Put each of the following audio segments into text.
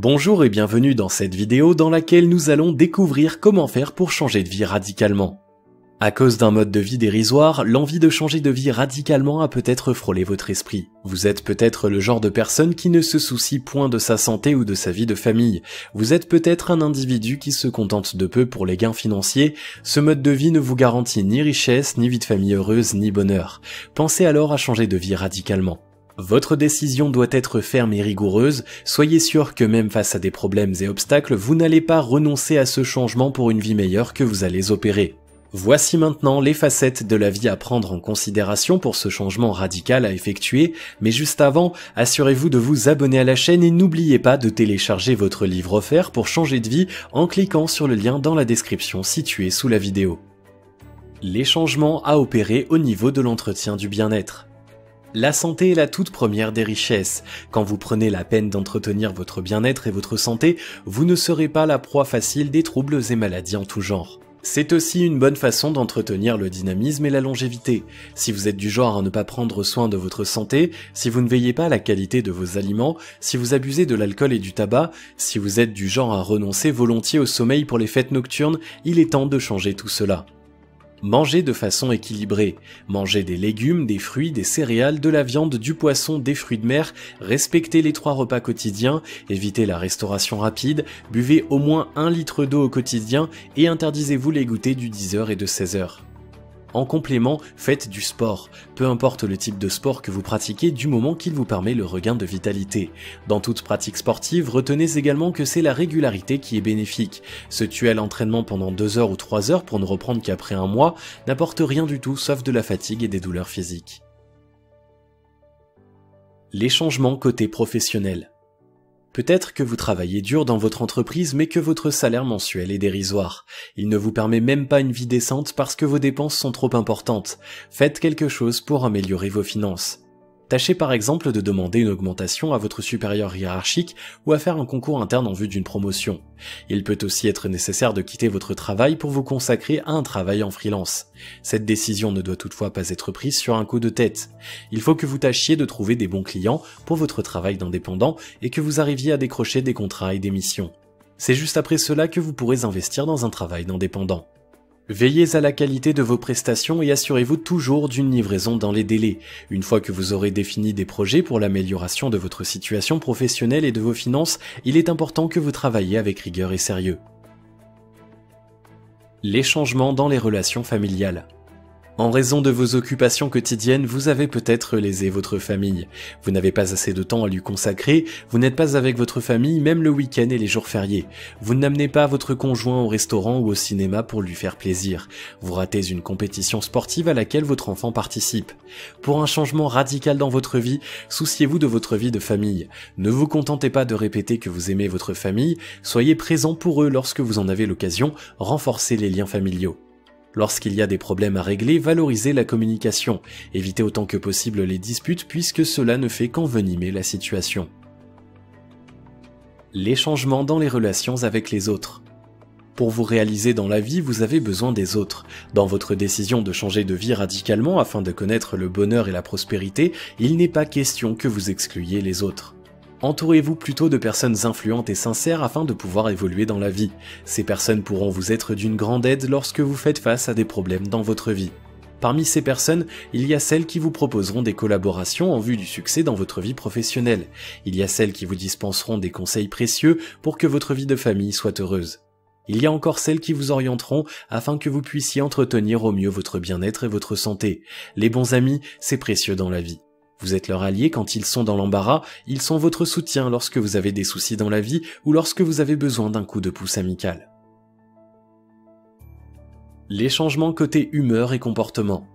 Bonjour et bienvenue dans cette vidéo dans laquelle nous allons découvrir comment faire pour changer de vie radicalement. À cause d'un mode de vie dérisoire, l'envie de changer de vie radicalement a peut-être frôlé votre esprit. Vous êtes peut-être le genre de personne qui ne se soucie point de sa santé ou de sa vie de famille. Vous êtes peut-être un individu qui se contente de peu pour les gains financiers. Ce mode de vie ne vous garantit ni richesse, ni vie de famille heureuse, ni bonheur. Pensez alors à changer de vie radicalement. Votre décision doit être ferme et rigoureuse, soyez sûr que même face à des problèmes et obstacles, vous n'allez pas renoncer à ce changement pour une vie meilleure que vous allez opérer. Voici maintenant les facettes de la vie à prendre en considération pour ce changement radical à effectuer, mais juste avant, assurez-vous de vous abonner à la chaîne et n'oubliez pas de télécharger votre livre offert pour changer de vie en cliquant sur le lien dans la description situé sous la vidéo. Les changements à opérer au niveau de l'entretien du bien-être. La santé est la toute première des richesses. Quand vous prenez la peine d'entretenir votre bien-être et votre santé, vous ne serez pas la proie facile des troubles et maladies en tout genre. C'est aussi une bonne façon d'entretenir le dynamisme et la longévité. Si vous êtes du genre à ne pas prendre soin de votre santé, si vous ne veillez pas à la qualité de vos aliments, si vous abusez de l'alcool et du tabac, si vous êtes du genre à renoncer volontiers au sommeil pour les fêtes nocturnes, il est temps de changer tout cela. Mangez de façon équilibrée. Mangez des légumes, des fruits, des céréales, de la viande, du poisson, des fruits de mer, respectez les 3 repas quotidiens, évitez la restauration rapide, buvez au moins 1 litre d'eau au quotidien et interdisez-vous les goûters du 10h et de 16h. En complément, faites du sport, peu importe le type de sport que vous pratiquez du moment qu'il vous permet le regain de vitalité. Dans toute pratique sportive, retenez également que c'est la régularité qui est bénéfique. Se tuer à l'entraînement pendant 2 heures ou 3 heures pour ne reprendre qu'après un mois n'apporte rien du tout sauf de la fatigue et des douleurs physiques. Les changements côté professionnel. Peut-être que vous travaillez dur dans votre entreprise mais que votre salaire mensuel est dérisoire. Il ne vous permet même pas une vie décente parce que vos dépenses sont trop importantes. Faites quelque chose pour améliorer vos finances. Tâchez par exemple de demander une augmentation à votre supérieur hiérarchique ou à faire un concours interne en vue d'une promotion. Il peut aussi être nécessaire de quitter votre travail pour vous consacrer à un travail en freelance. Cette décision ne doit toutefois pas être prise sur un coup de tête. Il faut que vous tâchiez de trouver des bons clients pour votre travail d'indépendant et que vous arriviez à décrocher des contrats et des missions. C'est juste après cela que vous pourrez investir dans un travail d'indépendant. Veillez à la qualité de vos prestations et assurez-vous toujours d'une livraison dans les délais. Une fois que vous aurez défini des projets pour l'amélioration de votre situation professionnelle et de vos finances, il est important que vous travailliez avec rigueur et sérieux. Les changements dans les relations familiales. En raison de vos occupations quotidiennes, vous avez peut-être lésé votre famille. Vous n'avez pas assez de temps à lui consacrer, vous n'êtes pas avec votre famille même le week-end et les jours fériés. Vous n'amenez pas votre conjoint au restaurant ou au cinéma pour lui faire plaisir. Vous ratez une compétition sportive à laquelle votre enfant participe. Pour un changement radical dans votre vie, souciez-vous de votre vie de famille. Ne vous contentez pas de répéter que vous aimez votre famille, soyez présent pour eux lorsque vous en avez l'occasion, renforcez les liens familiaux. Lorsqu'il y a des problèmes à régler, valorisez la communication. Évitez autant que possible les disputes puisque cela ne fait qu'envenimer la situation. Les changements dans les relations avec les autres. Pour vous réaliser dans la vie, vous avez besoin des autres. Dans votre décision de changer de vie radicalement afin de connaître le bonheur et la prospérité, il n'est pas question que vous excluiez les autres. Entourez-vous plutôt de personnes influentes et sincères afin de pouvoir évoluer dans la vie. Ces personnes pourront vous être d'une grande aide lorsque vous faites face à des problèmes dans votre vie. Parmi ces personnes, il y a celles qui vous proposeront des collaborations en vue du succès dans votre vie professionnelle. Il y a celles qui vous dispenseront des conseils précieux pour que votre vie de famille soit heureuse. Il y a encore celles qui vous orienteront afin que vous puissiez entretenir au mieux votre bien-être et votre santé. Les bons amis, c'est précieux dans la vie. Vous êtes leur allié quand ils sont dans l'embarras, ils sont votre soutien lorsque vous avez des soucis dans la vie ou lorsque vous avez besoin d'un coup de pouce amical. Les changements côté humeur et comportement.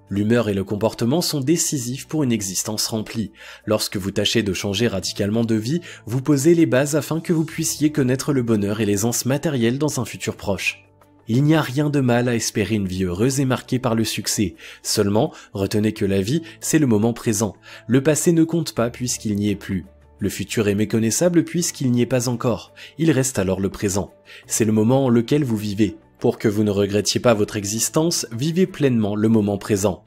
L'humeur et le comportement sont décisifs pour une existence remplie. Lorsque vous tâchez de changer radicalement de vie, vous posez les bases afin que vous puissiez connaître le bonheur et l'aisance matérielle dans un futur proche. Il n'y a rien de mal à espérer une vie heureuse et marquée par le succès. Seulement, retenez que la vie, c'est le moment présent. Le passé ne compte pas puisqu'il n'y est plus. Le futur est méconnaissable puisqu'il n'y est pas encore. Il reste alors le présent. C'est le moment en lequel vous vivez. Pour que vous ne regrettiez pas votre existence, vivez pleinement le moment présent.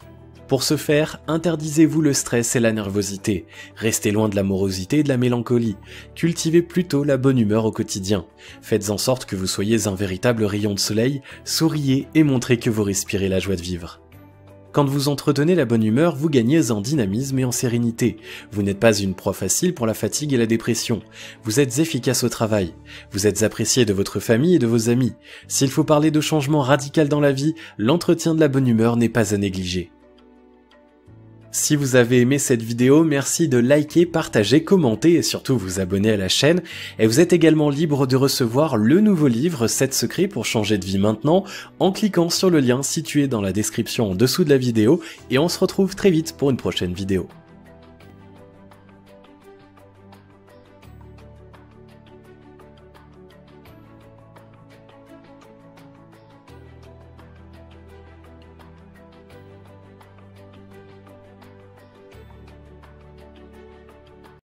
Pour ce faire, interdisez-vous le stress et la nervosité. Restez loin de la morosité et de la mélancolie. Cultivez plutôt la bonne humeur au quotidien. Faites en sorte que vous soyez un véritable rayon de soleil, souriez et montrez que vous respirez la joie de vivre. Quand vous entretenez la bonne humeur, vous gagnez en dynamisme et en sérénité. Vous n'êtes pas une proie facile pour la fatigue et la dépression. Vous êtes efficace au travail. Vous êtes apprécié de votre famille et de vos amis. S'il faut parler de changement radical dans la vie, l'entretien de la bonne humeur n'est pas à négliger. Si vous avez aimé cette vidéo, merci de liker, partager, commenter et surtout vous abonner à la chaîne. Et vous êtes également libre de recevoir le nouveau livre 7 secrets pour changer de vie maintenant en cliquant sur le lien situé dans la description en dessous de la vidéo et on se retrouve très vite pour une prochaine vidéo.